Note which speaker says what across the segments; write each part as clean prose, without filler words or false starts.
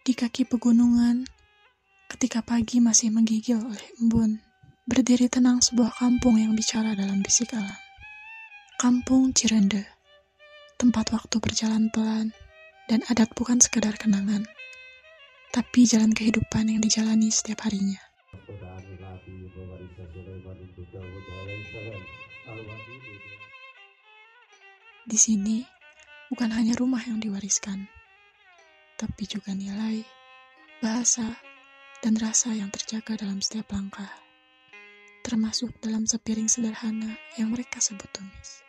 Speaker 1: Di kaki pegunungan, ketika pagi masih menggigil oleh embun, berdiri tenang sebuah kampung yang bicara dalam bisik alam. Kampung Cirende, tempat waktu berjalan pelan, dan adat bukan sekadar kenangan, tapi jalan kehidupan yang dijalani setiap harinya. Di sini, bukan hanya rumah yang diwariskan, tapi juga nilai, bahasa, dan rasa yang terjaga dalam setiap langkah, termasuk dalam sepiring sederhana yang mereka sebut tumis.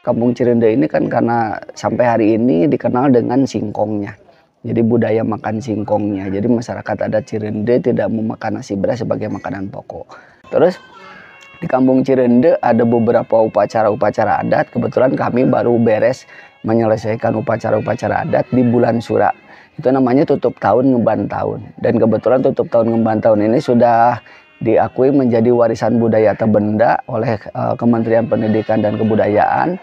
Speaker 2: Kampung Cirende ini kan karena sampai hari ini dikenal dengan singkongnya. Jadi budaya makan singkongnya. Jadi masyarakat adat Cirende tidak memakan nasi beras sebagai makanan pokok. Terus di Kampung Cirende ada beberapa upacara-upacara adat. Kebetulan kami baru beres menyelesaikan upacara-upacara adat di bulan Sura. Itu namanya tutup tahun ngemban tahun. Dan kebetulan tutup tahun ngemban tahun ini sudah diakui menjadi warisan budaya terbenda oleh Kementerian Pendidikan dan Kebudayaan.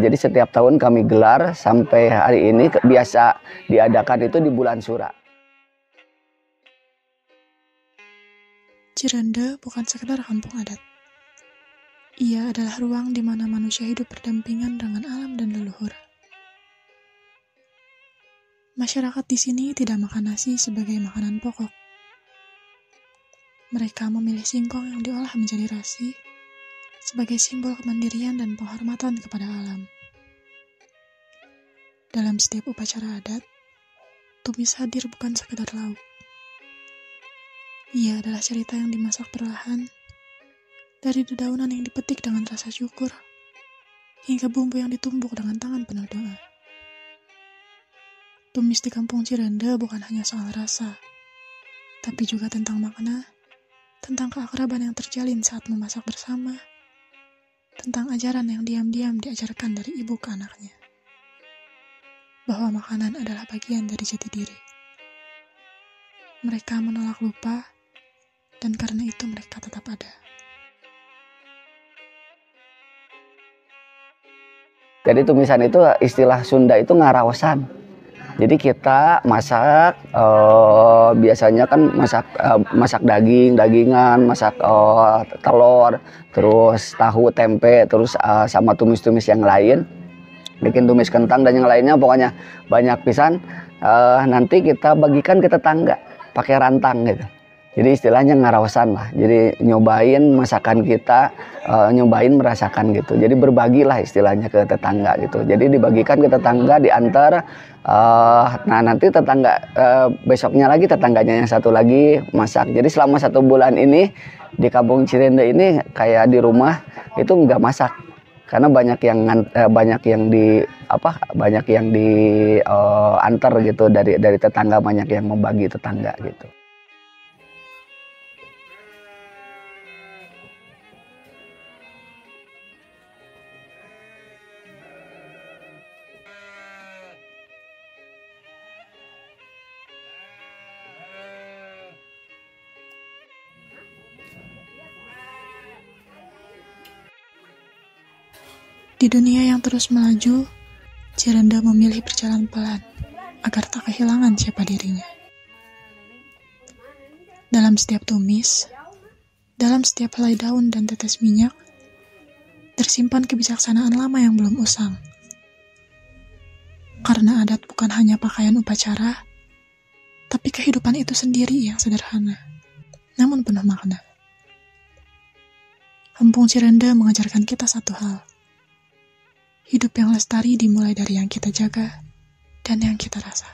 Speaker 2: Jadi setiap tahun kami gelar sampai hari ini biasa diadakan itu di bulan Sura.
Speaker 1: Cirende bukan sekedar kampung adat. Ia adalah ruang di mana manusia hidup berdampingan dengan alam dan leluhur. Masyarakat di sini tidak makan nasi sebagai makanan pokok. Mereka memilih singkong yang diolah menjadi rasi sebagai simbol kemandirian dan penghormatan kepada alam. Dalam setiap upacara adat, tumis hadir bukan sekedar lauk. Ia adalah cerita yang dimasak perlahan, dari dedaunan yang dipetik dengan rasa syukur, hingga bumbu yang ditumbuk dengan tangan penuh doa. Tumis di Kampung Cirende bukan hanya soal rasa, tapi juga tentang makna, tentang keakraban yang terjalin saat memasak bersama, tentang ajaran yang diam-diam diajarkan dari ibu ke anaknya, bahwa makanan adalah bagian dari jati diri. Mereka menolak lupa, dan karena itu mereka tetap ada.
Speaker 2: Jadi tumisan itu istilah Sunda itu ngaraosan. Jadi kita masak, biasanya kan masak dagingan, masak telur, terus tahu, tempe, terus sama tumis-tumis yang lain. Bikin tumis kentang dan yang lainnya, pokoknya banyak pisan. Nanti kita bagikan ke tetangga pakai rantang gitu. Jadi istilahnya ngaraosan lah. Jadi nyobain masakan kita, nyobain merasakan gitu. Jadi berbagilah istilahnya ke tetangga gitu. Jadi dibagikan ke tetangga, diantar. Nah nanti tetangga besoknya lagi tetangganya yang satu lagi masak. Jadi selama 1 bulan ini di Kampung Cirende ini kayak di rumah itu nggak masak. Karena banyak yang diantar gitu dari tetangga, banyak yang membagi tetangga gitu.
Speaker 1: Di dunia yang terus melaju, Cirende memilih berjalan pelan agar tak kehilangan siapa dirinya. Dalam setiap tumis, dalam setiap helai daun dan tetes minyak, tersimpan kebijaksanaan lama yang belum usang. Karena adat bukan hanya pakaian upacara, tapi kehidupan itu sendiri yang sederhana, namun penuh makna. Kampung Cirende mengajarkan kita satu hal. Hidup yang lestari dimulai dari yang kita jaga dan yang kita rasa.